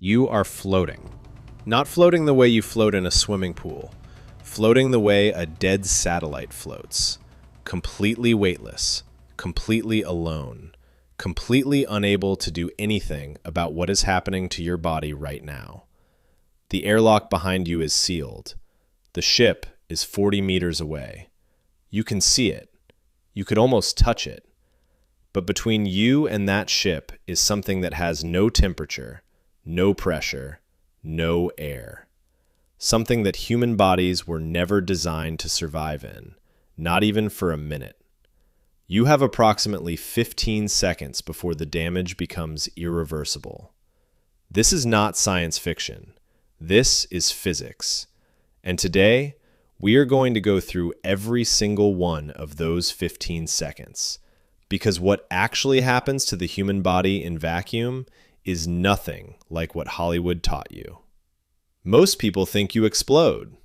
You are floating. Not floating the way you float in a swimming pool. Floating the way a dead satellite floats. Completely weightless. Completely alone. Completely unable to do anything about what is happening to your body right now. The airlock behind you is sealed. The ship is 40 meters away. You can see it. You could almost touch it. But between you and that ship is something that has no temperature, no pressure, no air. Something that human bodies were never designed to survive in, not even for a minute. You have approximately 15 seconds before the damage becomes irreversible. This is not science fiction. This is physics. And today, we are going to go through every single one of those 15 seconds. Because what actually happens to the human body in vacuum is nothing like what Hollywood taught you. Most people think you explode.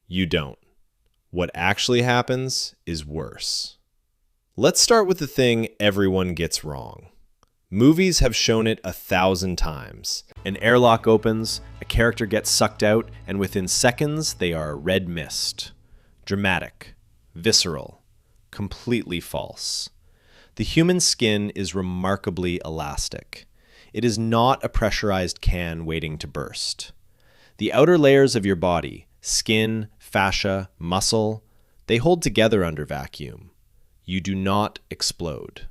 You don't. What actually happens is worse. Let's start with the thing everyone gets wrong. Movies have shown it 1,000 times. An airlock opens, a character gets sucked out, and within seconds they are a red mist. Dramatic, visceral, completely false. The human skin is remarkably elastic. It is not a pressurized can waiting to burst. The outer layers of your body, skin, fascia, muscle, they hold together under vacuum. You do not explode.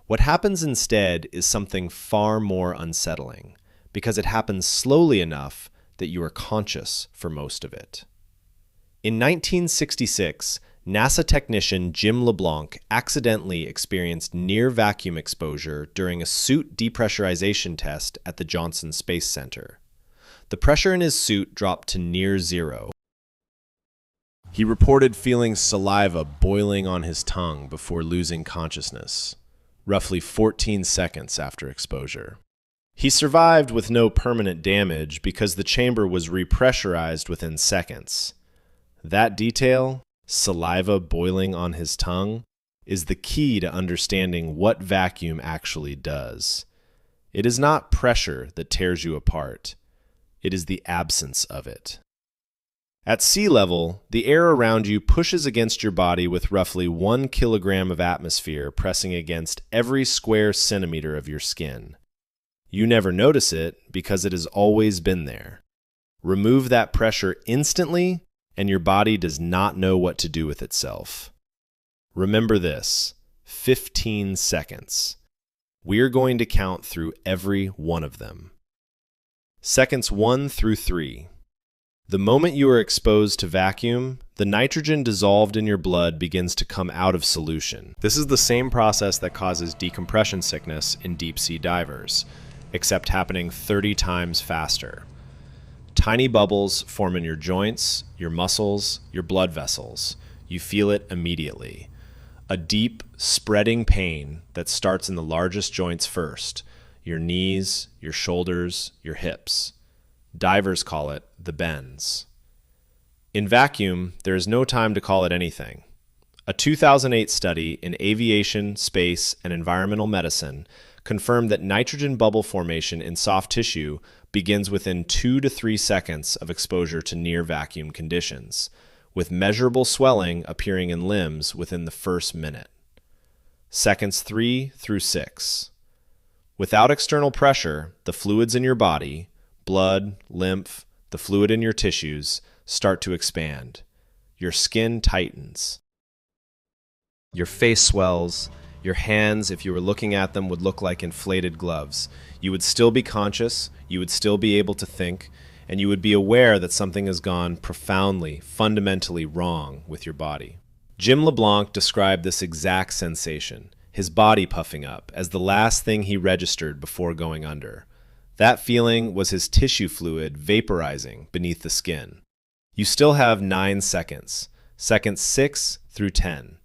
What happens instead is something far more unsettling, because it happens slowly enough that you are conscious for most of it. In 1966, NASA technician Jim LeBlanc accidentally experienced near vacuum exposure during a suit depressurization test at the Johnson Space Center. The pressure in his suit dropped to near zero. He reported feeling saliva boiling on his tongue before losing consciousness, roughly 14 seconds after exposure. He survived with no permanent damage because the chamber was repressurized within seconds. That detail, saliva boiling on his tongue, is the key to understanding what vacuum actually does. It is not pressure that tears you apart. It is the absence of it. At sea level, the air around you pushes against your body with roughly 1 kilogram of atmosphere pressing against every square centimeter of your skin. You never notice it because it has always been there. Remove that pressure instantly, and your body does not know what to do with itself. Remember this, 15 seconds. We're going to count through every one of them. Seconds 1 through 3. The moment you are exposed to vacuum, the nitrogen dissolved in your blood begins to come out of solution. This is the same process that causes decompression sickness in deep-sea divers, except happening 30 times faster. Tiny bubbles form in your joints, your muscles, your blood vessels. You feel it immediately. A deep, spreading pain that starts in the largest joints first, your knees, your shoulders, your hips. Divers call it the bends. In vacuum, there is no time to call it anything. A 2008 study in aviation, space, and environmental medicine confirmed that nitrogen bubble formation in soft tissue begins within 2 to 3 seconds of exposure to near vacuum conditions, with measurable swelling appearing in limbs within the first minute. Seconds 3 through 6. Without external pressure, the fluids in your body, blood, lymph, the fluid in your tissues, start to expand. Your skin tightens. Your face swells. Your hands, if you were looking at them, would look like inflated gloves. You would still be conscious, you would still be able to think, and you would be aware that something has gone profoundly, fundamentally wrong with your body. Jim LeBlanc described this exact sensation, his body puffing up, as the last thing he registered before going under. That feeling was his tissue fluid vaporizing beneath the skin. You still have 9 seconds, seconds 6 through 10.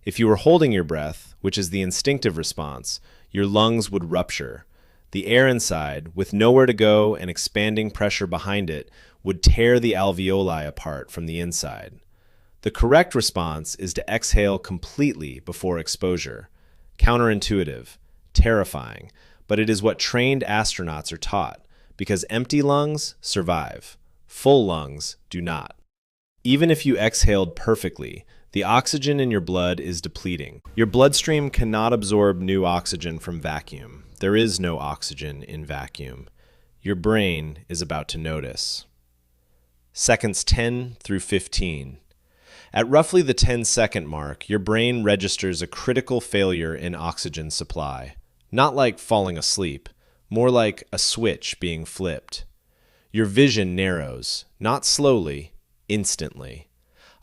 If you were holding your breath, which is the instinctive response, your lungs would rupture. The air inside, with nowhere to go and expanding pressure behind it, would tear the alveoli apart from the inside. The correct response is to exhale completely before exposure. Counterintuitive, terrifying, but it is what trained astronauts are taught, because empty lungs survive. Full lungs do not. Even if you exhaled perfectly, the oxygen in your blood is depleting. Your bloodstream cannot absorb new oxygen from vacuum. There is no oxygen in vacuum. Your brain is about to notice. Seconds 10 through 15. At roughly the 10-second mark, your brain registers a critical failure in oxygen supply. Not like falling asleep, more like a switch being flipped. Your vision narrows, not slowly, instantly.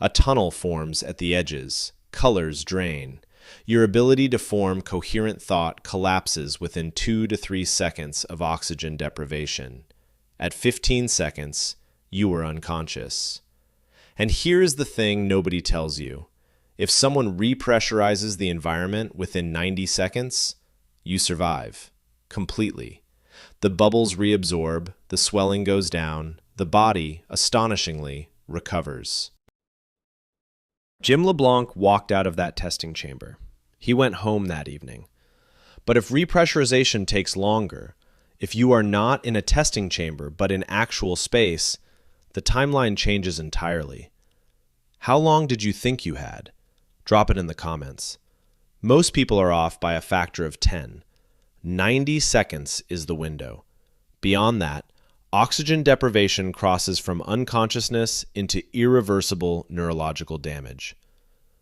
A tunnel forms at the edges. Colors drain. Your ability to form coherent thought collapses within 2 to 3 seconds of oxygen deprivation. At 15 seconds, you are unconscious. And here's the thing nobody tells you. If someone repressurizes the environment within 90 seconds, you survive. Completely. The bubbles reabsorb, the swelling goes down, the body, astonishingly, recovers. Jim LeBlanc walked out of that testing chamber. He went home that evening. But if repressurization takes longer, if you are not in a testing chamber but in actual space, the timeline changes entirely. How long did you think you had? Drop it in the comments. Most people are off by a factor of 10. 90 seconds is the window. Beyond that, oxygen deprivation crosses from unconsciousness into irreversible neurological damage.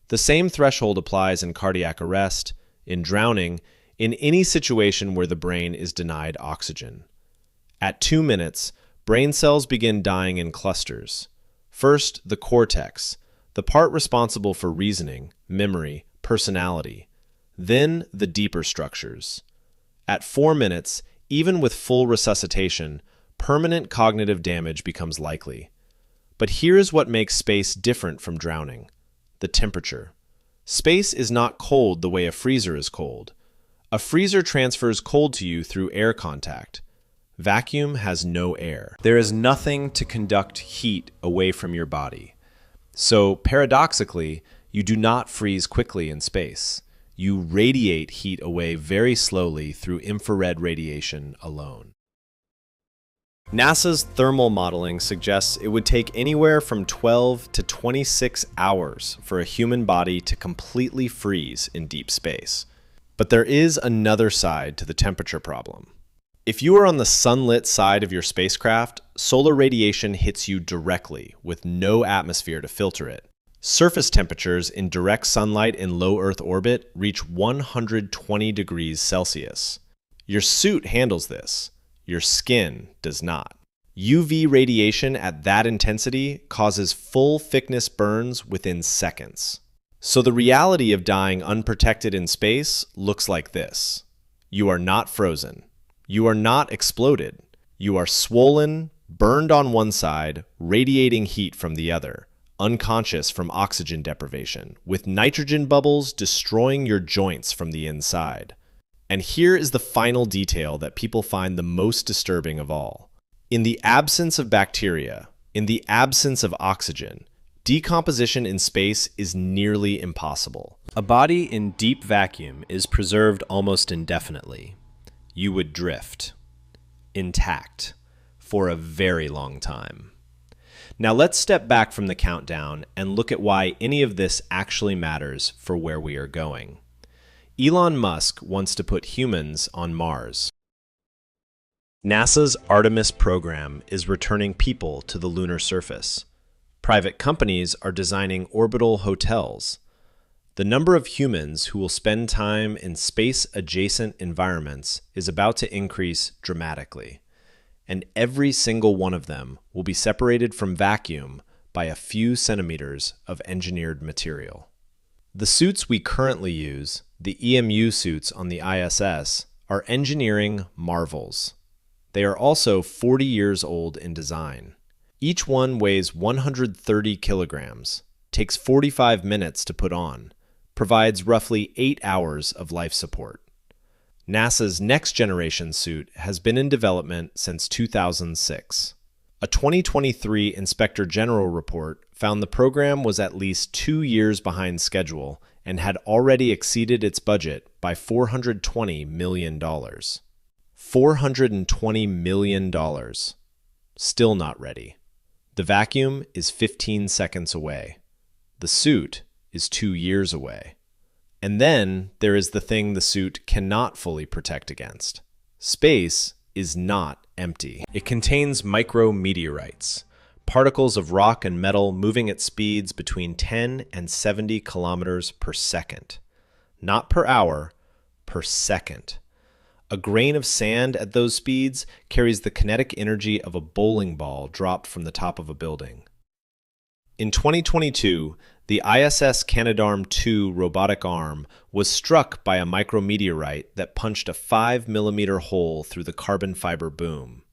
The same threshold applies in cardiac arrest, in drowning, in any situation where the brain is denied oxygen. At 2 minutes, brain cells begin dying in clusters. First, the cortex, the part responsible for reasoning, memory, personality. Then, the deeper structures. At 4 minutes, even with full resuscitation, permanent cognitive damage becomes likely. But here's what makes space different from drowning: the temperature. Space is not cold the way a freezer is cold. A freezer transfers cold to you through air contact. Vacuum has no air. There is nothing to conduct heat away from your body. So, paradoxically, you do not freeze quickly in space. You radiate heat away very slowly through infrared radiation alone. NASA's thermal modeling suggests it would take anywhere from 12 to 26 hours for a human body to completely freeze in deep space. But there is another side to the temperature problem. If you are on the sunlit side of your spacecraft, solar radiation hits you directly with no atmosphere to filter it. Surface temperatures in direct sunlight in low Earth orbit reach 120 degrees Celsius. Your suit handles this. Your skin does not. UV radiation at that intensity causes full-thickness burns within seconds. So the reality of dying unprotected in space looks like this. You are not frozen. You are not exploded. You are swollen, burned on one side, radiating heat from the other, unconscious from oxygen deprivation, with nitrogen bubbles destroying your joints from the inside. And here is the final detail that people find the most disturbing of all. In the absence of bacteria, in the absence of oxygen, decomposition in space is nearly impossible. A body in deep vacuum is preserved almost indefinitely. You would drift, intact, for a very long time. Now let's step back from the countdown and look at why any of this actually matters for where we are going. Elon Musk wants to put humans on Mars. NASA's Artemis program is returning people to the lunar surface. Private companies are designing orbital hotels. The number of humans who will spend time in space-adjacent environments is about to increase dramatically, and every single one of them will be separated from vacuum by a few centimeters of engineered material. The suits we currently use, the EMU suits on the ISS, are engineering marvels. They are also 40 years old in design. Each one weighs 130 kilograms, takes 45 minutes to put on, provides roughly 8 hours of life support. NASA's next generation suit has been in development since 2006. A 2023 Inspector General report found the program was at least 2 years behind schedule and had already exceeded its budget by $420 million. $420 million. Still not ready. The vacuum is 15 seconds away. The suit is 2 years away. And then there is the thing the suit cannot fully protect against. Space is not empty. It contains micrometeorites, particles of rock and metal moving at speeds between 10 and 70 kilometers per second. Not per hour, per second. A grain of sand at those speeds carries the kinetic energy of a bowling ball dropped from the top of a building. In 2022, the ISS Canadarm2 robotic arm was struck by a micrometeorite that punched a 5-millimeter hole through the carbon fiber boom.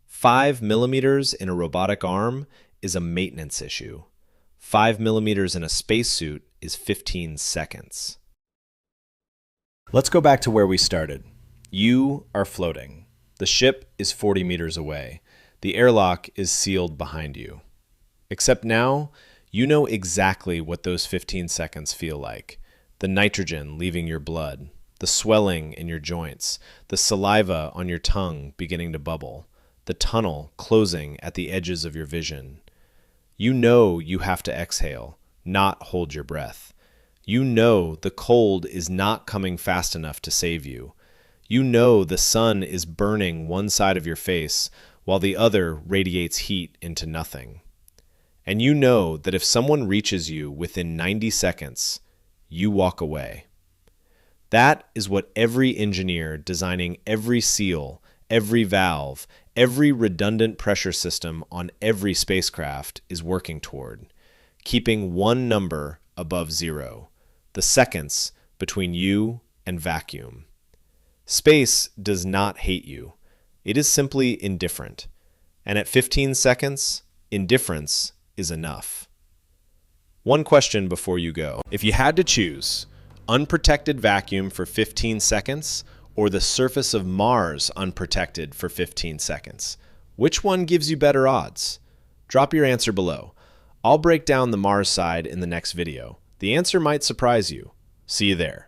5 millimeters in a robotic arm is a maintenance issue. 5 millimeters in a spacesuit is 15 seconds. Let's go back to where we started. You are floating. The ship is 40 meters away. The airlock is sealed behind you. Except now, you know exactly what those 15 seconds feel like. The nitrogen leaving your blood, the swelling in your joints, the saliva on your tongue beginning to bubble, the tunnel closing at the edges of your vision. You know you have to exhale, not hold your breath. You know the cold is not coming fast enough to save you. You know the sun is burning one side of your face while the other radiates heat into nothing. And you know that if someone reaches you within 90 seconds, you walk away. That is what every engineer designing every seal, every valve, every redundant pressure system on every spacecraft is working toward, keeping one number above zero, the seconds between you and vacuum. Space does not hate you. It is simply indifferent. And at 15 seconds, indifference is enough. One question before you go. If you had to choose unprotected vacuum for 15 seconds or the surface of Mars unprotected for 15 seconds, which one gives you better odds? Drop your answer below. I'll break down the Mars side in the next video. The answer might surprise you. See you there.